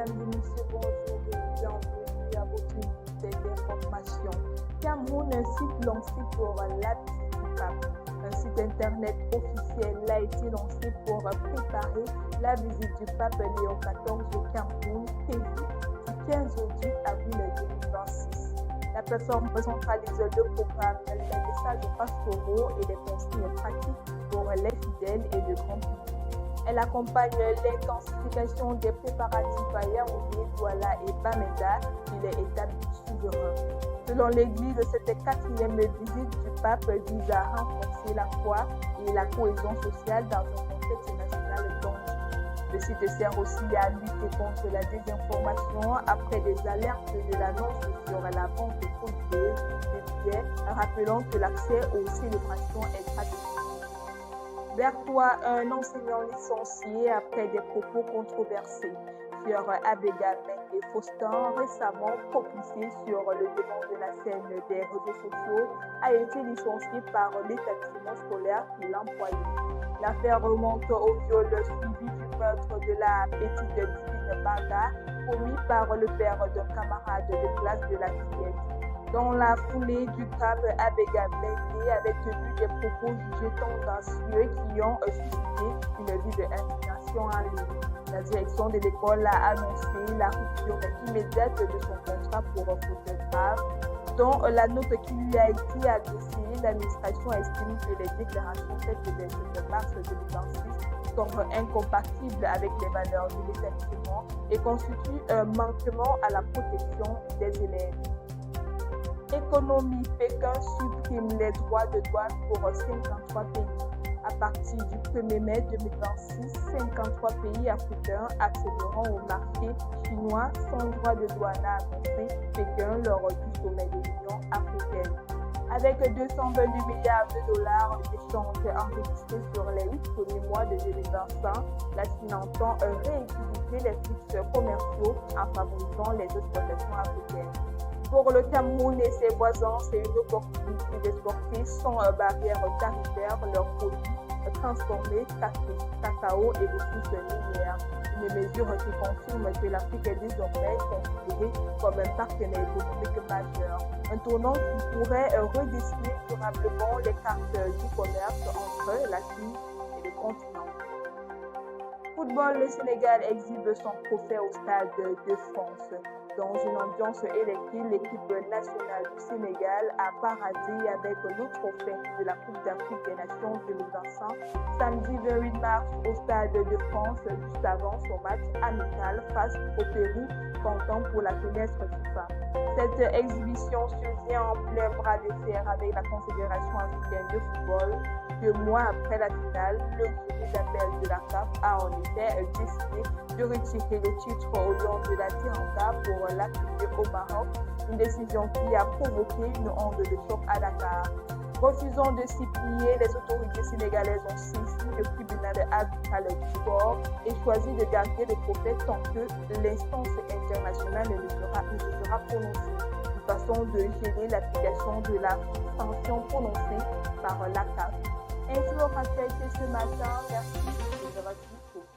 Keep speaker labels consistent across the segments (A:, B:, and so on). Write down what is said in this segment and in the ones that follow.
A: mesdames et messieurs, bonjour et bienvenue à votre unité d'information. Cameroun, un site lancé pour la visite du pape. Un site internet officiel a été lancé pour préparer la visite du pape Léon XIV au Cameroun, prévue du 15 au 10 avril 2026. La plateforme centralise le programme, les messages pastoraux et les consignes pratiques pour les fidèles et le grand public. Elle accompagne l'intensification des préparatifs à Yaoundé, Douala et Bamenda. Il est établi souverain. Selon l'Église, cette quatrième visite du pape vise à renforcer la foi et la cohésion sociale dans un contexte national tendu. Le site sert aussi à lutter contre la désinformation après des alertes de l'annonce sur la vente frauduleuses des billets, rappelant que l'accès aux célébrations est gratuit. Bertois, un enseignant licencié après des propos controversés sur Abega et Faustin, récemment propulsé sur le devant de la scène des réseaux sociaux, a été licencié par l'établissement scolaire qui l'employait. L'affaire remonte au viol suivi du meurtre de la petite Divine Banda, commis par le père d'un camarade de classe de la fillette. Dans la foulée du drame, Abega Blindé avait tenu des propos jugés tendancieux qui ont suscité une vive indignation en ligne. La direction de l'école a annoncé la rupture immédiate de son contrat pour faute grave. Dans la note qui lui a été adressée, l'administration estime que les déclarations faites le 7 mars 2026 sont incompatibles avec les valeurs de l'établissement et constituent un manquement à la protection des élèves. Économie, Pékin supprime les droits de douane pour 53 pays. À partir du 1er mai 2026, 53 pays africains accéderont au marché chinois sans droit de douane, a annoncé Pékin lors du sommet de l'Union africaine. Avec 222 milliards de dollars d'échanges enregistrés sur les 8 premiers mois de 2025, la Chine entend rééquilibrer les flux commerciaux en favorisant les exportations africaines. Pour le Cameroun et ses voisins, c'est une opportunité d'exporter sans barrière tarifaire leurs produits transformés, café, cacao et ressources minières. Une mesure qui confirme que l'Afrique est désormais considérée comme un partenaire économique majeur. Un tournant qui pourrait redessiner durablement les cartes du commerce entre la Chine et le continent. Football, le Sénégal exhibe son trophée au Stade de France. Dans une ambiance électrique, l'équipe nationale du Sénégal a paradé avec le trophée de la Coupe d'Afrique des Nations 2025 samedi 28 mars au Stade de France, juste avant son match amical face au Pérou, comptant pour la fenêtre FIFA. Cette exhibition survient en plein bras de fer avec la Confédération africaine de football. 2 mois après la finale, le jury d'appel de la CAF a en effet décidé de retirer le titre au nom de la Teranga pour l'accueillir au Maroc, une décision qui a provoqué une onde de choc à Dakar. Refusant de s'y plier, les autorités sénégalaises ont saisi le tribunal arbitral du sport et choisi de garder le trophée tant que l'instance internationale ne sera prononcée, une façon de gêner l'application de la sanction prononcée par la CAF. Ainsi, on rappelle ce matin, merci de votre écoute.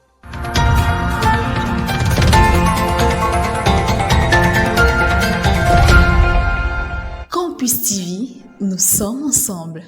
B: Campus TV, nous sommes ensemble.